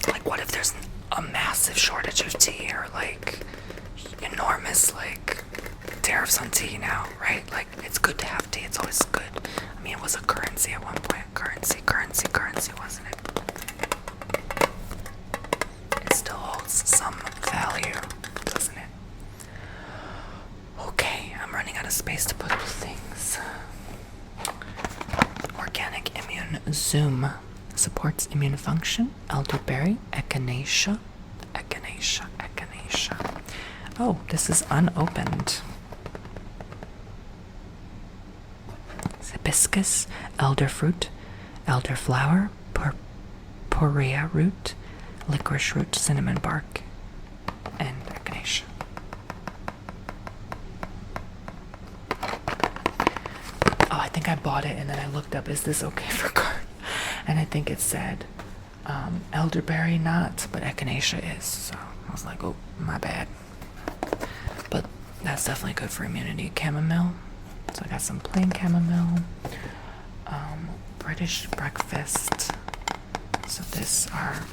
Like, what if there's a massive shortage of tea, or like enormous like tariffs on tea now, right? Like, it's good to have tea. It's always good. I mean, it was a currency at one point. Currency, wasn't it? It still holds some value, doesn't it? Okay, I'm running out of space to put things. Organic immune zoom supports immune function. Elderberry, echinacea. Oh, this is unopened. Hibiscus, elderfruit, elderflower, porrea root, licorice root, cinnamon bark, and echinacea. Oh, I think I bought it and then I looked up, is this okay for garden? And I think it said elderberry not, but echinacea is. So I was like, oh, my bad. But that's definitely good for immunity. Chamomile. So I got some plain chamomile. British breakfast. So this are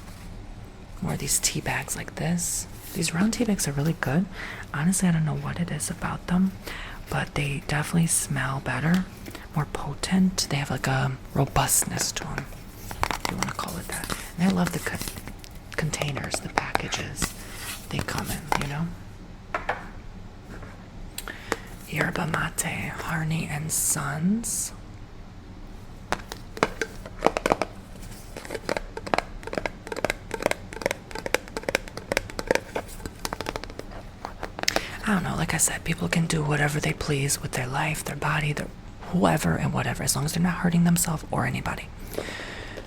more of these tea bags like this. These round tea bags are really good. Honestly, I don't know what it is about them, but they definitely smell better, more potent. They have like a robustness to them, if you want to call it that. And I love the containers, the packages they come in, you know. Yerba mate, Harney and Sons. I don't know, like I said, people can do whatever they please with their life, their body, their whoever and whatever, as long as they're not hurting themselves or anybody.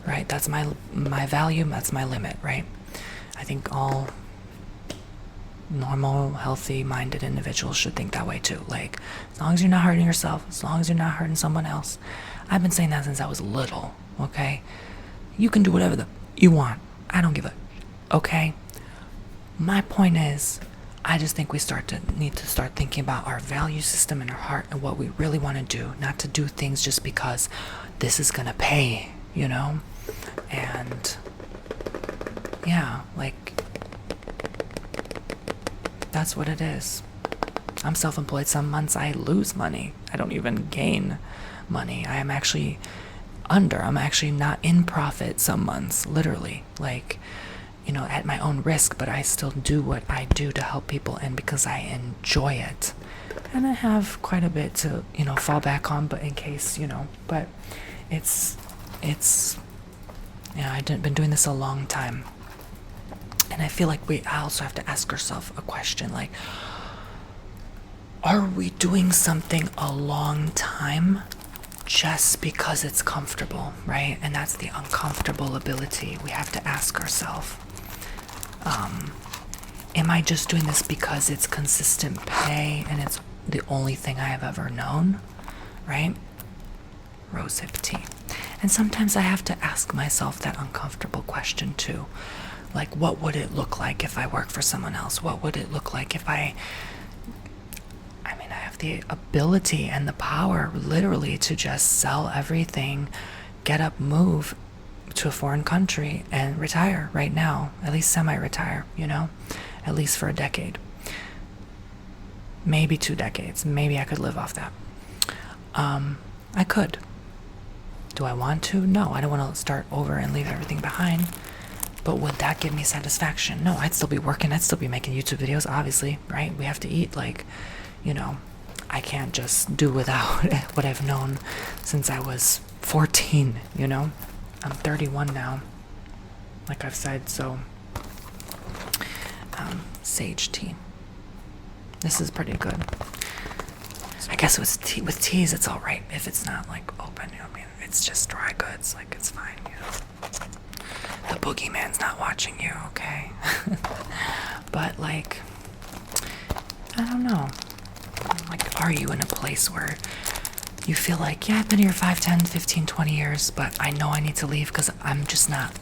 Right? That's my value, that's my limit, right? I think all normal, healthy-minded individuals should think that way too. Like, as long as you're not hurting yourself, as long as you're not hurting someone else. I've been saying that since I was little, okay? You can do whatever you want. I don't give a, okay? My point is, I just think we need to start thinking about our value system in our heart and what we really want to do, not to do things just because this is gonna pay, you know? And yeah, like, that's what it is. I'm self-employed. Some months I lose money. I don't even gain money. I'm actually not in profit some months, literally. Like, you know, at my own risk, but I still do what I do to help people, and because I enjoy it. And I have quite a bit to, you know, fall back on, but in case, you know, but it's you know, I've been doing this a long time. And I feel like we also have to ask ourselves a question, like, are we doing something a long time just because it's comfortable, right? And that's the uncomfortable ability. We have to ask ourselves, am I just doing this because it's consistent pay and it's the only thing I have ever known, right? Rosehip tea. And sometimes I have to ask myself that uncomfortable question too. Like, what would it look like if I work for someone else? What would it look like if I have the ability and the power literally to just sell everything, get up, move to a foreign country and retire right now, at least semi-retire, you know, at least for a decade, maybe 2 decades. Maybe I could live off that. I could. Do I want to? No, I don't want to start over and leave everything behind. But would that give me satisfaction? No, I'd still be working. I'd still be making YouTube videos, obviously, right? We have to eat. Like, you know, I can't just do without what I've known since I was 14, you know? I'm 31 now, like I've said, so sage tea. This is pretty good. I guess with teas, it's all right if it's not like open. You know, I mean, it's just dry goods. Like, it's fine. You know, the boogeyman's not watching you, okay? But like, I don't know. Like, are you in a place where you feel like, yeah, I've been here 5, 10, 15, 20 years, but I know I need to leave because I'm just not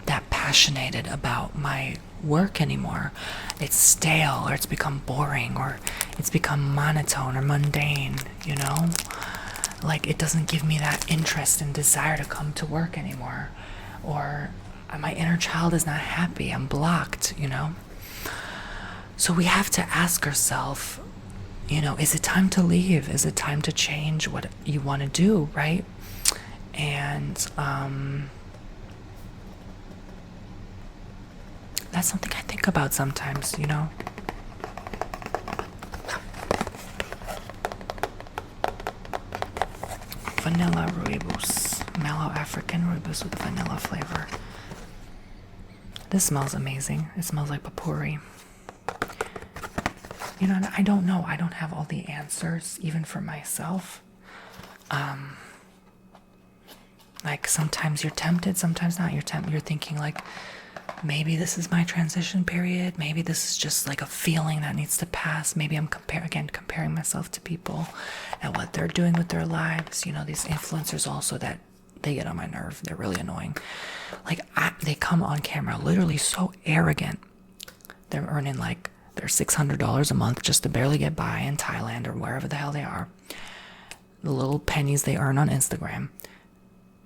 that passionate about my work anymore. It's stale, or it's become boring, or it's become monotone or mundane, you know? Like, it doesn't give me that interest and desire to come to work anymore. Or my inner child is not happy. I'm blocked, you know? So we have to ask ourselves, you know, is it time to leave? Is it time to change what you want to do, right? And that's something I think about sometimes, you know? Vanilla rooibos. Mellow African rooibos with vanilla flavor. This smells amazing. It smells like potpourri. You know, I don't know. I don't have all the answers, even for myself. Like, sometimes you're tempted, sometimes not. You're thinking, like, maybe this is my transition period. Maybe this is just like a feeling that needs to pass. Maybe I'm comparing myself to people and what they're doing with their lives. You know, these influencers also, that they get on my nerve. They're really annoying. Like, they come on camera literally so arrogant. They're earning like their $600 a month just to barely get by in Thailand or wherever the hell they are. The little pennies they earn on Instagram.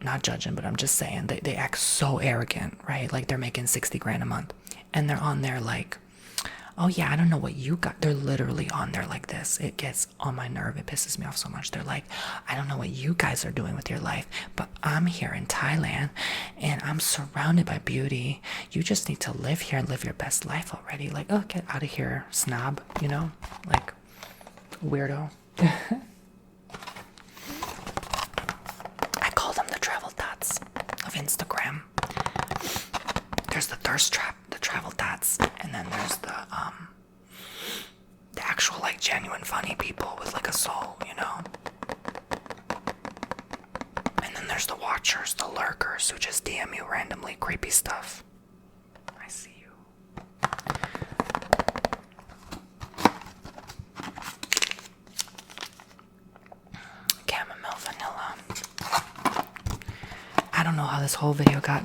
Not judging, but I'm just saying they act so arrogant, right? Like they're making 60 grand a month. And they're on there like, oh yeah, I don't know what you got. They're literally on there like this. It gets on my nerve. It pisses me off so much. They're like, I don't know what you guys are doing with your life, but I'm here in Thailand and I'm surrounded by beauty. You just need to live here and live your best life already. Like, oh, get out of here, snob, you know? Like, weirdo. I call them the travel tats of Instagram. There's the thirst trap, the travel tats, and then there's the actual, like, genuine funny people with like a soul, you know? And then there's the watchers, the lurkers who just DM you randomly creepy stuff. I see you. Chamomile vanilla. I don't know how this whole video got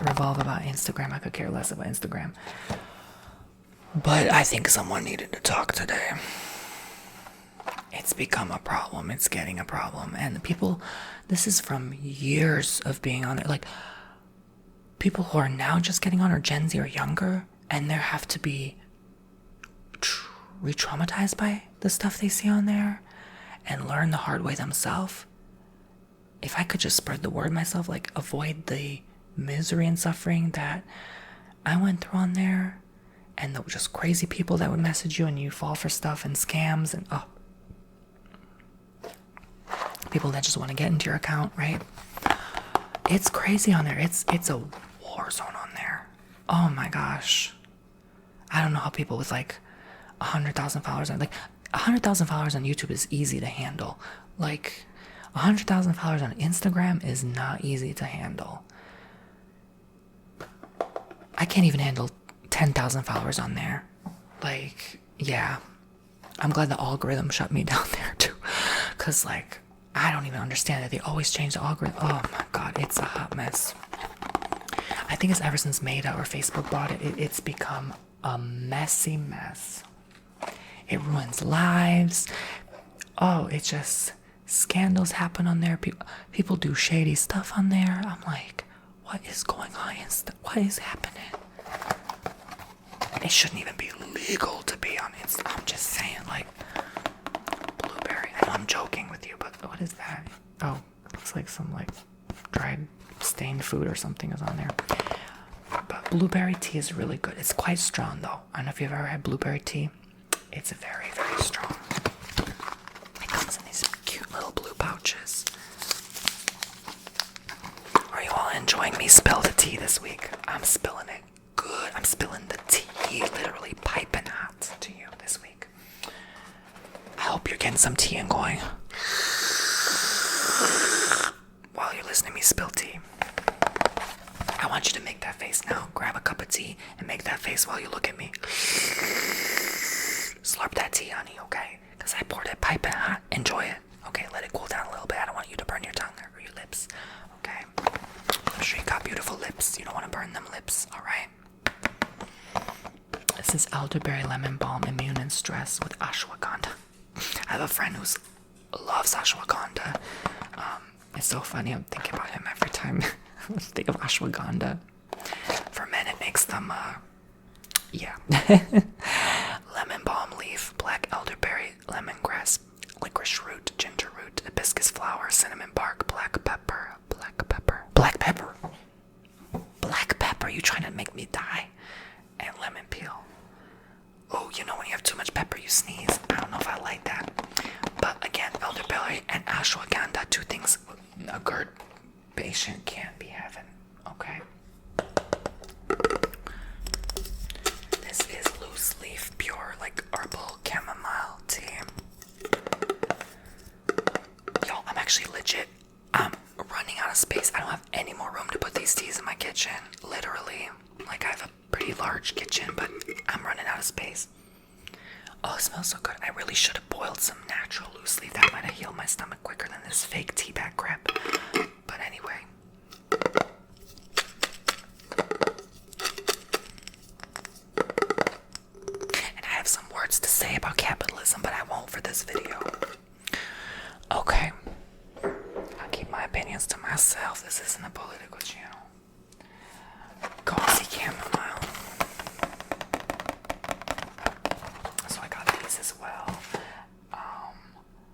revolve about Instagram. I could care less about Instagram. But I think someone needed to talk today. It's become a problem. It's getting a problem. And the people, this is from years of being on there. Like, people who are now just getting on, or Gen Z or younger, and they have to be re-traumatized by the stuff they see on there and learn the hard way themselves. If I could just spread the word myself, like, avoid the misery and suffering that I went through on there, and the just crazy people that would message you and you fall for stuff and scams and people that just want to get into your account, right? It's crazy on there. It's a war zone on there. Oh my gosh. I don't know how people with like 100,000 followers, like 100,000 followers on YouTube is easy to handle. Like 100,000 followers on Instagram is not easy to handle. I can't even handle 10,000 followers on there. Like, yeah. I'm glad the algorithm shut me down there too. Cause like, I don't even understand it. They always change the algorithm. Oh my god, it's a hot mess. I think it's ever since Meta or Facebook bought it, it's become a messy mess. It ruins lives. Oh, it just, scandals happen on there. People do shady stuff on there. I'm like, What is going on? What is happening? It shouldn't even be legal to be on Insta. I'm just saying, like, blueberry. I know I'm joking with you, but what is that? Oh, it looks like some, like, dried stained food or something is on there. But blueberry tea is really good. It's quite strong, though. I don't know if you've ever had blueberry tea. It's very, very strong. It comes in these cute little blue pouches. Are you all enjoying me spill the tea this week? I'm spilling it good. I'm spilling the tea, literally piping hot to you this week. I hope you're getting some tea and going while you're listening to me spill tea. I want you to make that face now. Grab a cup of tea and make that face while you look at me. Slurp that tea, honey, okay? Because I poured it piping hot. Enjoy it. Okay, let it cool down a little bit. I don't want you to burn your tongue or your lips. Okay? I'm sure you got beautiful lips. You don't want to burn them lips, alright? This is elderberry lemon balm immune and stress with ashwagandha. I have a friend who loves ashwagandha. It's so funny. I'm thinking about him every time I think of ashwagandha. For men, it makes them, yeah. Lemon balm leaf, black elderberry, lemongrass, licorice root, ginger root, hibiscus flower, cinnamon bark, black pepper. Black pepper, you trying to make me die? And lemon peel. Oh, you know when you have too much pepper, you sneeze. I don't know if I like that. But again, elderberry and ashwagandha, two things a GERD patient can't be having. Okay. This is loose leaf, pure, like herbal chamomile tea. Yo, I'm actually legit. I'm running out of space. I don't have any more room to put these teas in my kitchen. Literally. Like, I have a pretty large kitchen, but I'm running out of space. Oh, it smells so good. I really should have boiled some natural loose leaf. That might have healed my stomach quicker than this fake tea bag crap. But anyway. And I have some words to say about capitalism, but I won't for this video. Okay. I'll keep my opinions to myself. This isn't a political channel. Coffee chamomile. So I got these as well.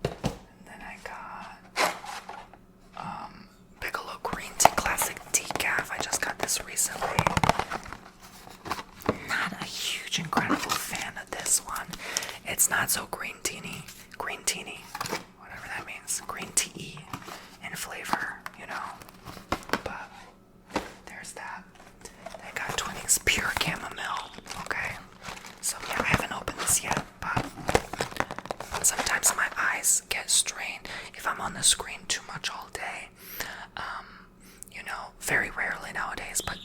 And then I got Bigelow Green Tea Classic Decaf. I just got this recently. Not a huge, incredible fan of this one. It's not so green teeny, whatever that means. Green tea in flavor, you know. But there's that. I got Twinings Pure Chamomile. Okay. So yeah, I haven't opened this yet, but sometimes my eyes get strained if I'm on the screen too much all day. You know, very rarely nowadays, but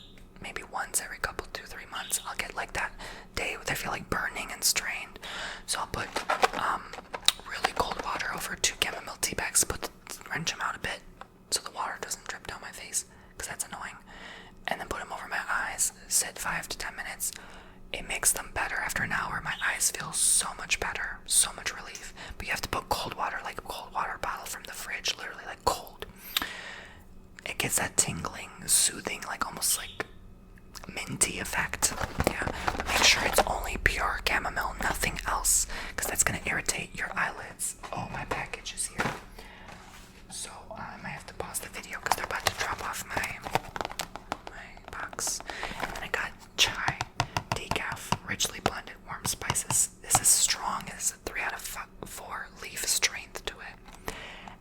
maybe once every couple, 2-3 months, I'll get like that day where I feel like burning and strained. So I'll put really cold water over 2 chamomile tea bags, wrench them out a bit so the water doesn't drip down my face, because that's annoying. And then put them over my eyes, sit 5 to 10 minutes. It makes them better. After an hour, my eyes feel so much better, so much relief. But you have to put cold water, like a cold water bottle from the fridge, literally like cold. It gets that tingling, soothing, like almost like minty effect. Yeah, but make sure it's only pure chamomile, nothing else, because that's gonna irritate your eyelids. Oh, my package is here. So I might have to pause the video because they're about to drop off my box. And then I got chai, decaf, richly blended warm spices. This is strong. It's a 3 out of 4 leaf strength to it.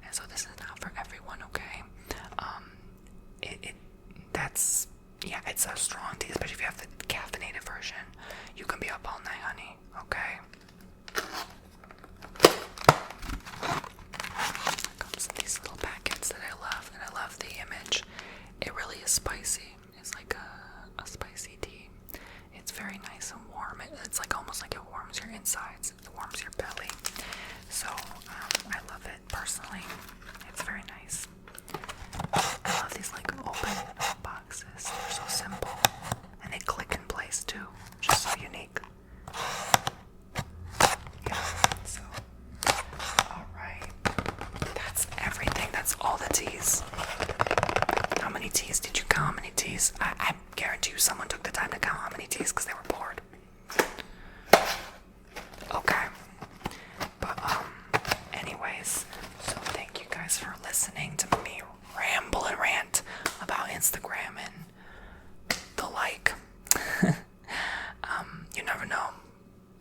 And so this is not for everyone, okay? It's a strong tea, especially if you have the caffeinated version. You can be up all night, honey, okay? Comes in these little packets that I love, and I love the image. It really is spicy. It's like a spicy tea. It's very nice and warm. It's like almost like it warms your insides. It warms your belly. So I love it personally. It's very nice. I love these like open boxes. They're so simple, and they click in place too. Just so unique. Yeah. So, all right. That's everything. That's all the teas. How many many teas? Did you count how many teas? I guarantee you someone took the time to count how many teas because they were bored. Okay. But, anyways, so thank you guys for listening to me ramble and rant about Instagram and the like. You never know.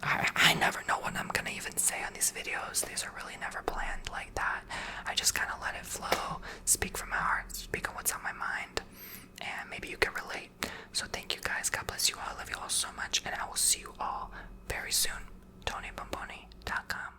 I never know what I'm gonna even say on these videos. These are really never planned like that. I just kind of let it flow, speak from my heart, speak on what's on my mind, and maybe you can relate. So thank you guys. God bless you all. I love you all so much, and I will see you all very soon. TonyBomboni.com